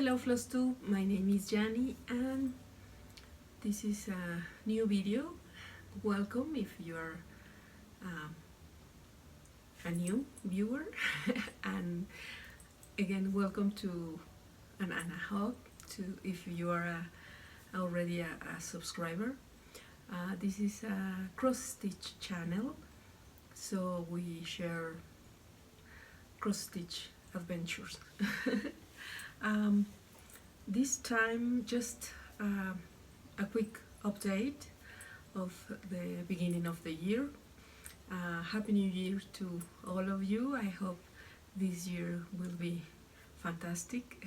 Hello Flosstube, my name is Jani and this is a new video. Welcome if you are a new viewer and again welcome to and a hug to if you are already a subscriber. This is a cross-stitch channel, so we share cross-stitch adventures. This time just a quick update of the beginning of the year. Happy New Year to all of you. I hope this year will be fantastic.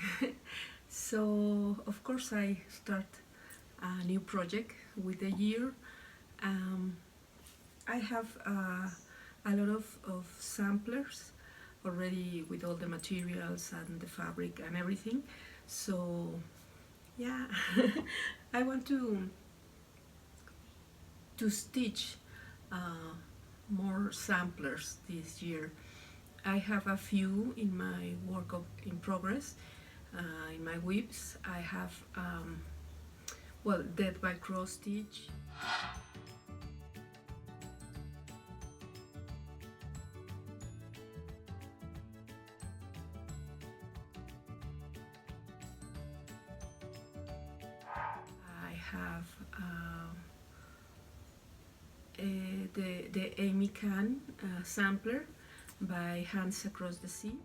So of course I start a new project with the year. I have a lot of samplers already with all the materials and the fabric and everything, so yeah. I want to stitch more samplers this year. I have a few in my work in progress, in my whips. I have well, Dead by Cross Stitch, I have the Amy Can sampler by Hands Across the Sea.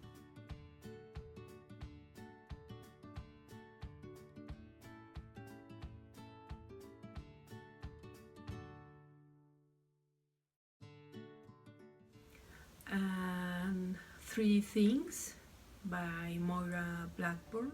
And Three Things by Moira Blackburn.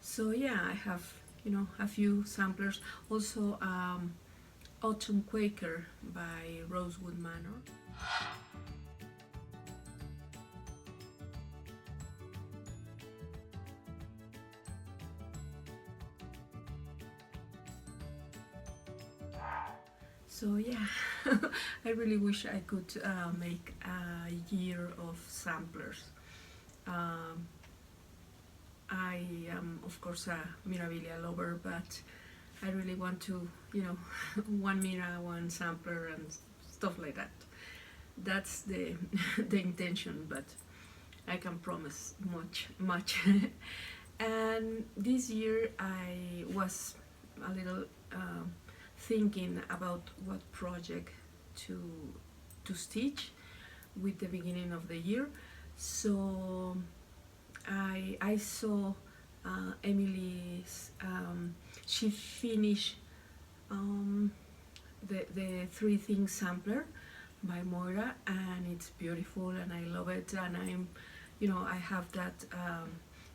So yeah, I have, you know, a few samplers. Also Autumn Quaker by Rosewood Manor. So yeah, I really wish I could make a year of samplers. I am of course a Mirabilia lover, but I really want to, you know, one Mira, one sampler and stuff like that. That's the the intention, but I can promise much. And this year I was a little thinking about what project to stitch with the beginning of the year. So I saw Emily's, she finished the Three Things sampler by Moira, and it's beautiful and I love it, and I'm, you know, I have that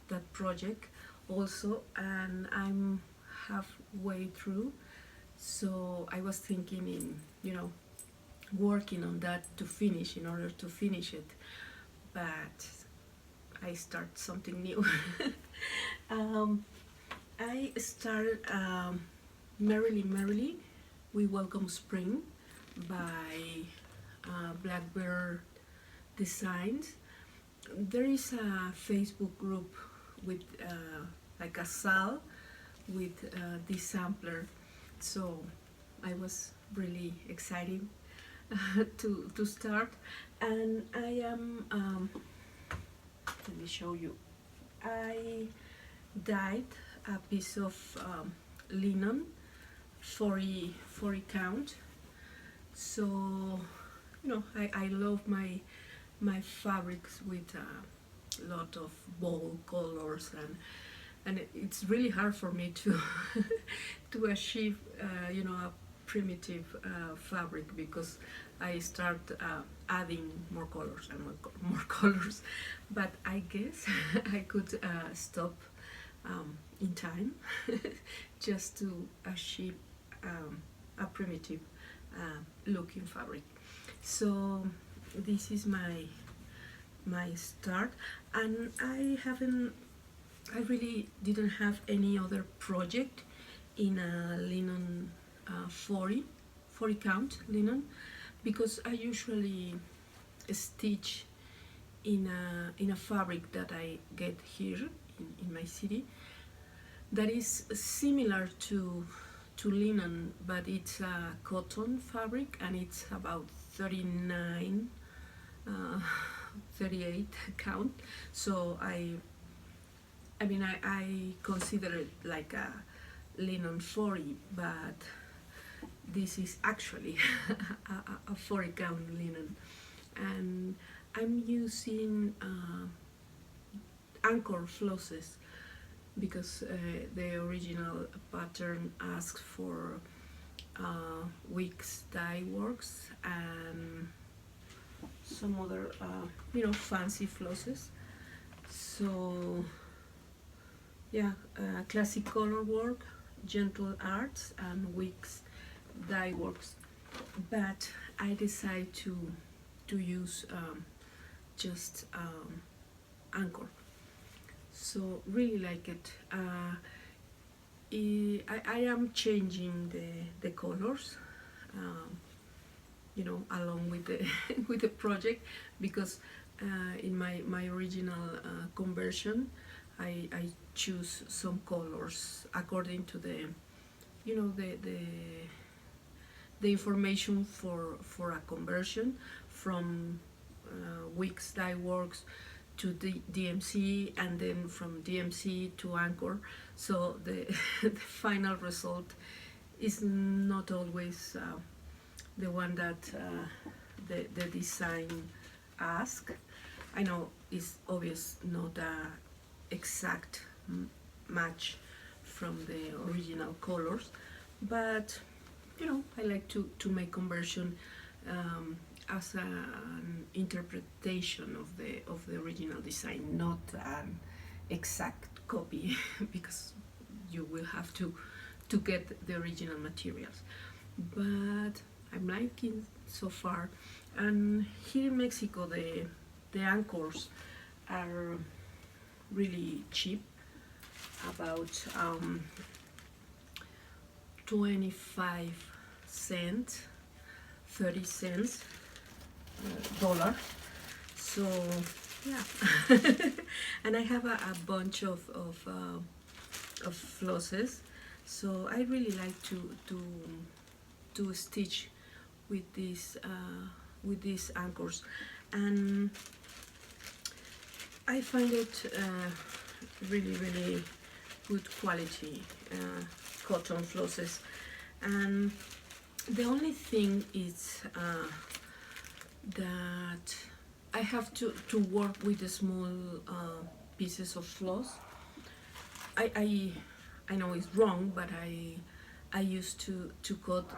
that project also, and I'm halfway through, so I was thinking in, you know, working on that to finish, in order to finish it, but I start something new. I started Merrily, We Welcome Spring by Blackbird Designs. There is a Facebook group with like a sal with this sampler, so I was really excited to start, and I am let me show you. I dyed a piece of linen, 40 count. So, you know, I love my fabrics with a lot of bold colors, and it's really hard for me to to achieve you know, a primitive fabric, because I start adding more colors and more colors, but I guess I could stop in time just to achieve a primitive looking fabric. So this is my start, and I really didn't have any other project in a linen 40 count linen, because I usually stitch in a fabric that I get here in my city, that is similar to linen, but it's a cotton fabric, and it's about 39 38 count. So I mean, I consider it like a linen 40, but this is actually a 40 count linen. And I'm using anchor flosses, because the original pattern asks for Wix dye works and some other fancy flosses. So yeah, classic color work, gentle arts, and Wix dye works. But I decided to use just anchor. So really like it. I am changing the colors, along with the with the project, because in my original conversion, I choose some colors according to the the information for a conversion from Wix dye works to the DMC, and then from DMC to anchor. So the the final result is not always the one that the design ask. I know it's obvious not a exact match from the original colors, but I like to make conversion as an interpretation of the original design, not an exact copy, because you will have to get the original materials. But I'm liking so far. And here in Mexico, the anchors are really cheap, about 25 cents, 30 cents dollar. So yeah. And I have a bunch of flosses, so I really like to stitch with these anchors, and I find it really good quality cotton flosses. And the only thing is that I have to work with the small pieces of floss. I know it's wrong, but I used to cut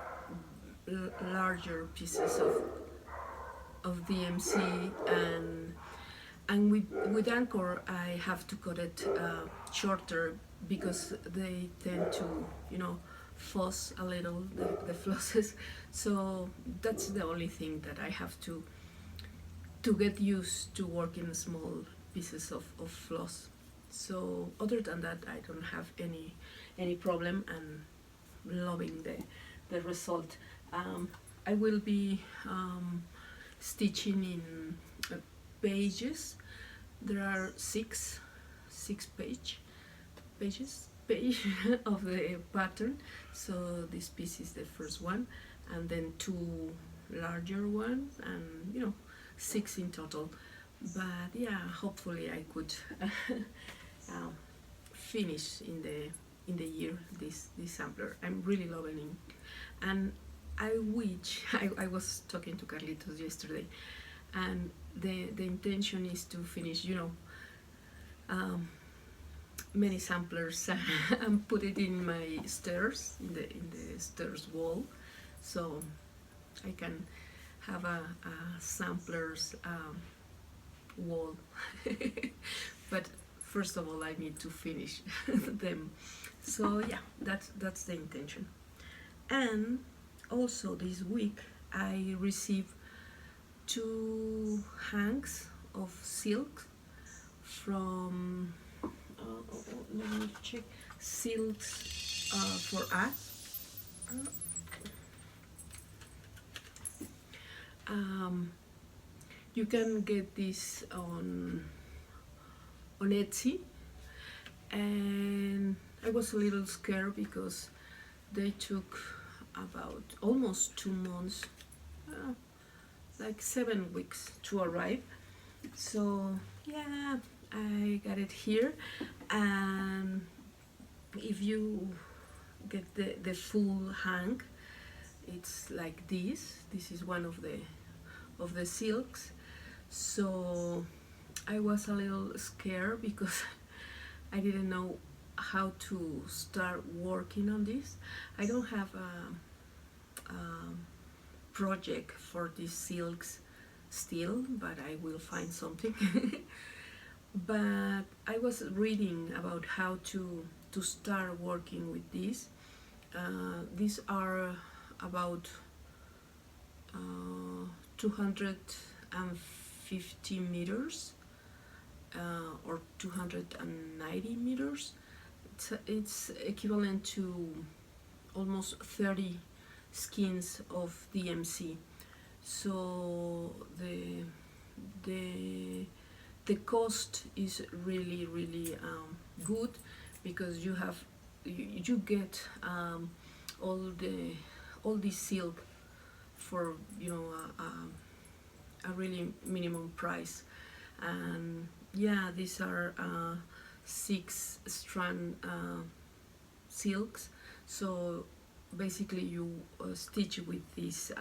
larger pieces of DMC, and with anchor I have to cut it shorter, because they tend to fuss a little, the flosses. So that's the only thing that I have to get used to working small pieces of floss. So other than that, I don't have any problem, and loving the result. I will be stitching in pages. There are six pages of the pattern. So this piece is the first one, and then two larger ones, and 6 in total. But yeah, hopefully I could finish in the year this sampler. I'm really loving it, and I wish I was talking to Carlitos yesterday, and the intention is to finish many samplers and put it in my stairs, in the stairs wall, so I can have a samplers wall. But first of all, I need to finish them. So yeah, that's the intention. And also this week I received 2 hanks of silk from let me check, silks for us. Um, you can get this on Etsy, and I was a little scared because they took about almost 2 months, like 7 weeks to arrive. So yeah, I got it here, and if you get the full hang, it's like this. This is one of the silks. So I was a little scared because I didn't know how to start working on this. I don't have a project for these silks still, but I will find something. But I was reading about how to start working with this. These are about 250 meters or 290 meters. It's equivalent to almost 30 skins of DMC. So the cost is really good, because you get all this silk for a really minimum price. And yeah, these are 6-strand silks. So basically you stitch with this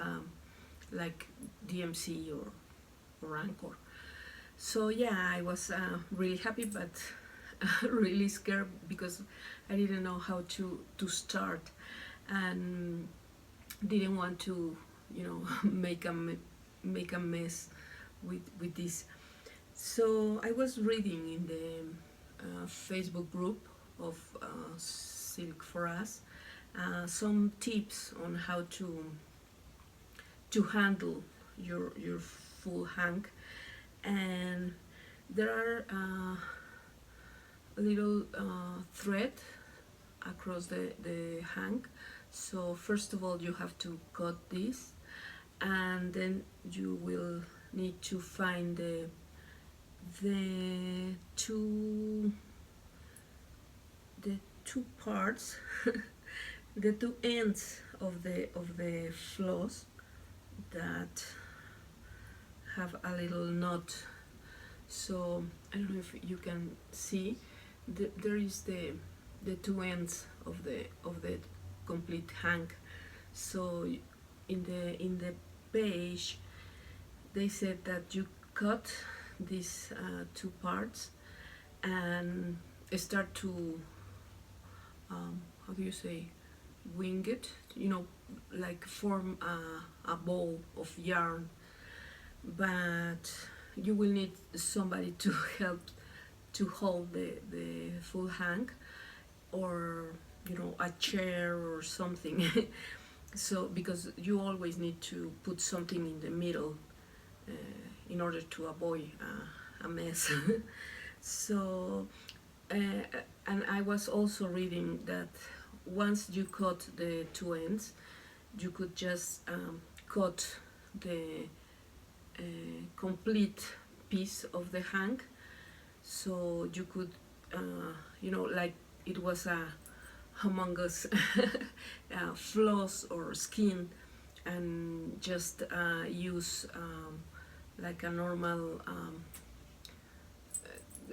like DMC or Anchor. So yeah, I was really happy, but really scared because I didn't know how to start, and didn't want to make a mess with this. So I was reading in the Facebook group of Silk for Us some tips on how to handle your full hang, and there are little thread across the hang. So first of all you have to cut this, and then you will need to find the two parts the two ends of the floss that have a little knot. So I don't know if you can see, there is the two ends of the complete hang. So in the page they said that you cut these two parts and start to how do you say, wing it, like form a ball of yarn. But you will need somebody to help to hold the full hang, or a chair or something. So because you always need to put something in the middle in order to avoid a mess. So and I was also reading that once you cut the two ends, you could just cut the complete piece of the hang. So you could like it was a humongous floss or skin, and just use like a normal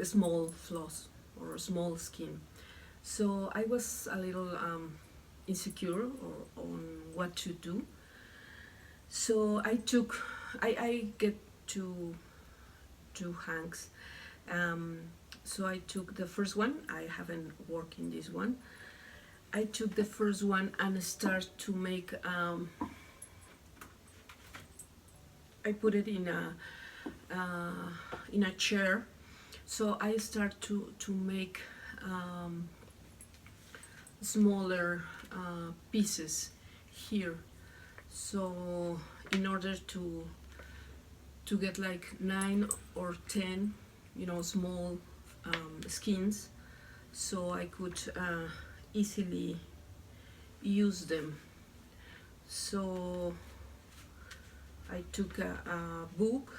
small floss or a small skin. So I was a little insecure on what to do. So I get two hangs. So I took the first one. I haven't worked in this one. I took the first one and start to make. I put it in a chair. So I start to make smaller pieces here. So in order to get like 9 or 10 small skins, so I could easily use them. So I took a book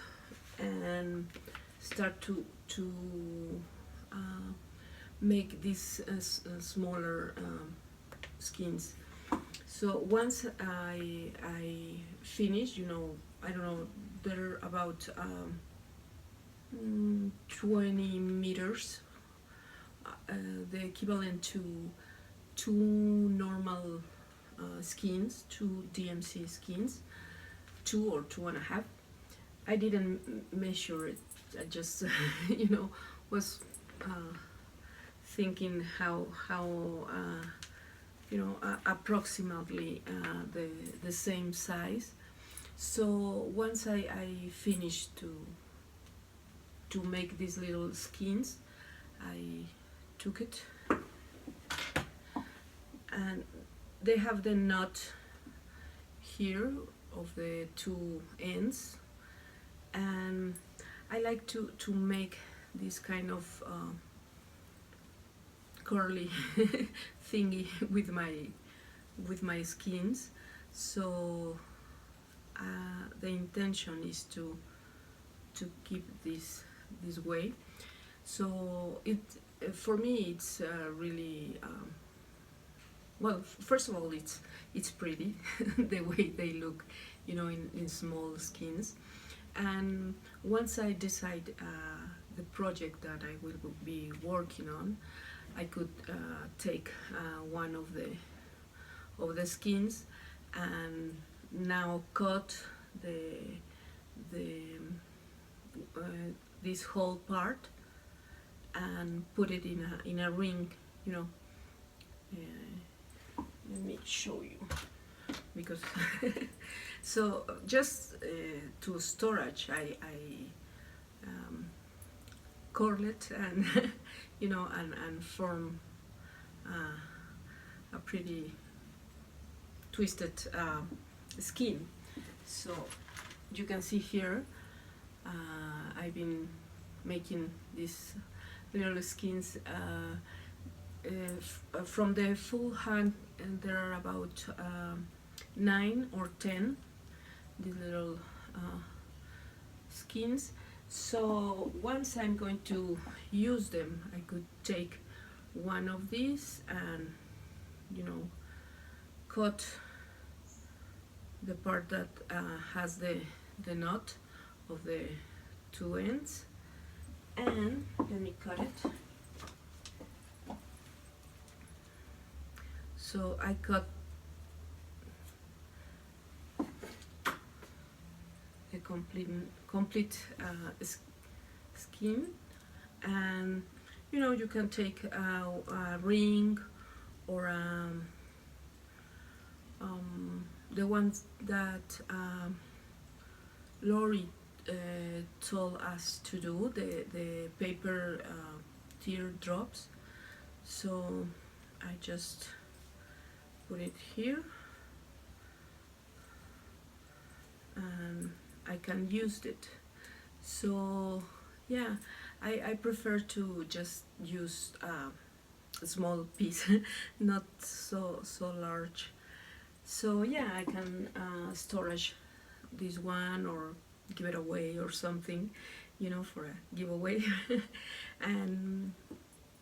and start to make these smaller skins. So once I finish, I don't know, they're about 20 meters, the equivalent to two normal skins, two DMC skins, 2 or 2.5. I didn't measure it. I just, was thinking how approximately the same size. So once I finished to make these little skins, I took it, and they have the knot here of the two ends, and I like to make this kind of curly thingy with my skins. So the intention is to keep this way. So it for me it's really well, first of all, it's pretty the way they look, in small skins. And once I decide the project that I will be working on, I could take one of the skins and now cut this whole part and put it in a ring, let me show you, because so just to storage, I curl it and and form a pretty twisted skin. So you can see here I've been making these little skins from the full hand, and there are about 9 or 10 these little skins. So once I'm going to use them, I could take one of these and cut the part that has the knot of the two ends, and let me cut it. So I cut a complete skin, and you can take a ring or the ones that Lori told us to do, the paper teardrops. So I just put it here, and I can use it. So yeah, I prefer to just use a small piece, not so large. So yeah, I can storage this one or give it away or something, for a giveaway. And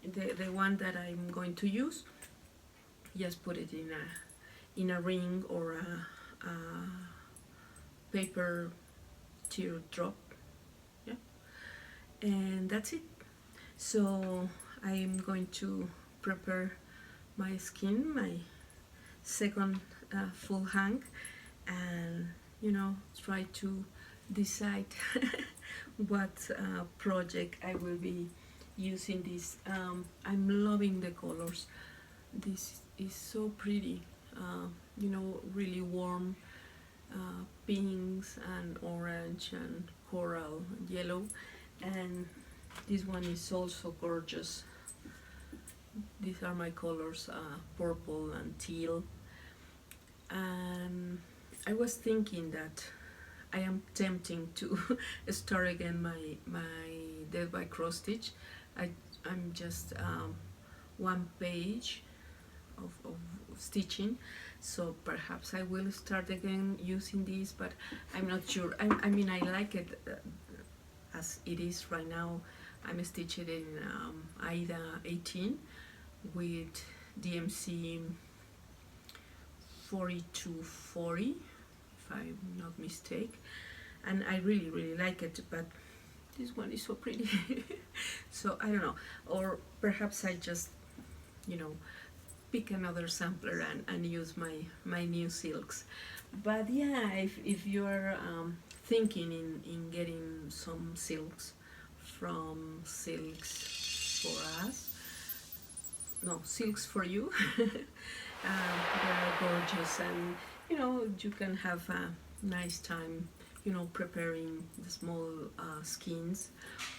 the one that I'm going to use, just put it in a ring or a paper teardrop, yeah, and that's it. So I'm going to prepare my skin, my second full hang, and try to decide what project I will be using this. I'm loving the colors. This is so pretty, really warm pinks and orange and coral and yellow, and this one is also gorgeous. These are my colors, purple and teal. And I was thinking that I am tempting to start again my Death by Cross Stitch. I'm just one page of stitching, so perhaps I will start again using this, but I'm not sure. I mean, I like it as it is right now. I'm stitching in AIDA 18 with DMC 4240, if I'm not mistaken, and I really like it, but this one is so pretty. So I don't know, or perhaps I just, you know, pick another sampler and use my new silks. But yeah, if you're thinking in getting some silks from Silks for Us, no, Silks for You, they are gorgeous, and you know, you can have a nice time, you know, preparing the small skins,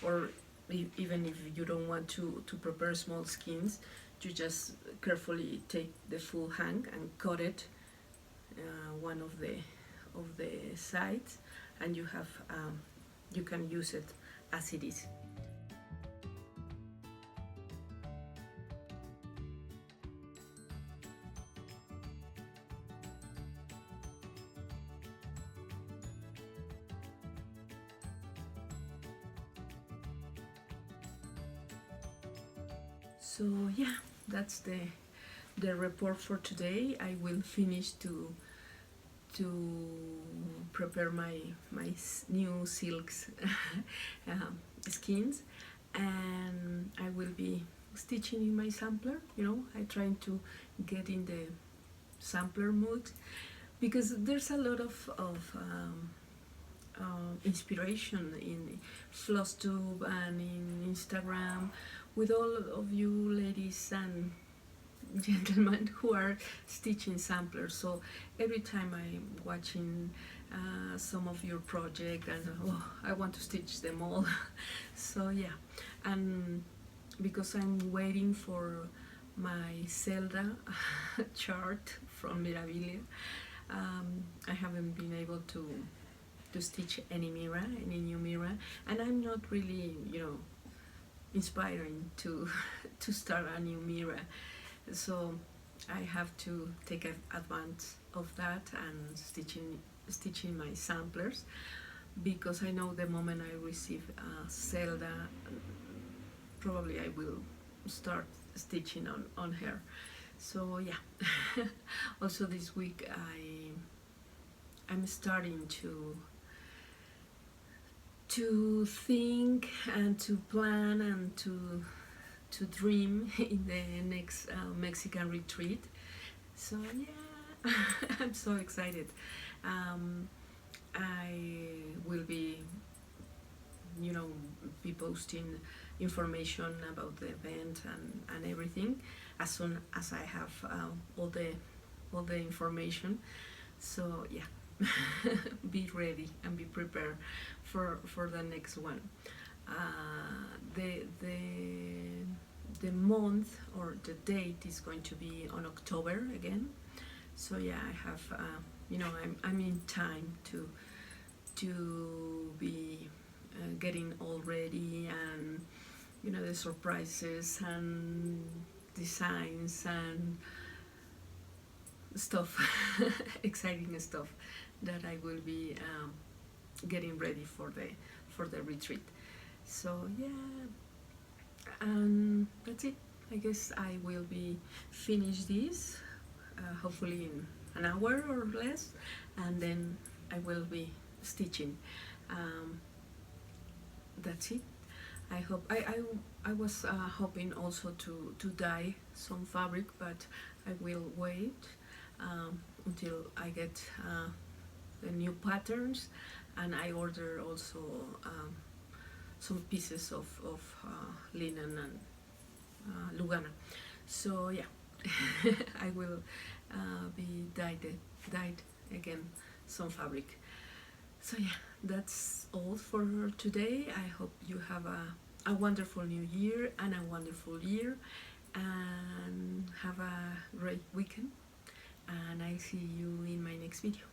or even if you don't want to prepare small skins, you just carefully take the full hang and cut it one of the sides, and you have you can use it as it is. So yeah, that's the report for today. I will finish to prepare my new silks skins, and I will be stitching in my sampler. You know, I trying to get in the sampler mood, because there's a lot of inspiration in Flosstube and in Instagram, with all of you ladies and gentlemen who are stitching samplers. So every time I'm watching some of your project, and oh, I want to stitch them all. So yeah, and because I'm waiting for my Zelda chart from Merrily, I haven't been able to stitch any new mirror, and I'm not really, you know, inspiring to to start a new mirror. So I have to take advantage of that and stitching my samplers, because I know the moment I receive Zelda, probably I will start stitching on her. So yeah. Also this week I'm starting to think and to plan and to dream in the next Mexican retreat. So yeah, I'm so excited. I will be, you know, be posting information about the event and everything as soon as I have all the information. So yeah. Be ready and be prepared for the next one. The month or the date is going to be on October again. So yeah, I have you know, I'm in time to be getting all ready, and you know, the surprises and designs and stuff, exciting stuff that I will be getting ready for the retreat. So yeah, and that's it. I guess I will be finish this hopefully in an hour or less, and then I will be stitching. That's it. I hope I was hoping also to dye some fabric, but I will wait until I get the new patterns, and I order also some pieces of linen and Lugana. So yeah, I will be dyed again some fabric. So yeah, that's all for today. I hope you have a wonderful new year and a wonderful year, and have a great weekend, and I'll see you in my next video.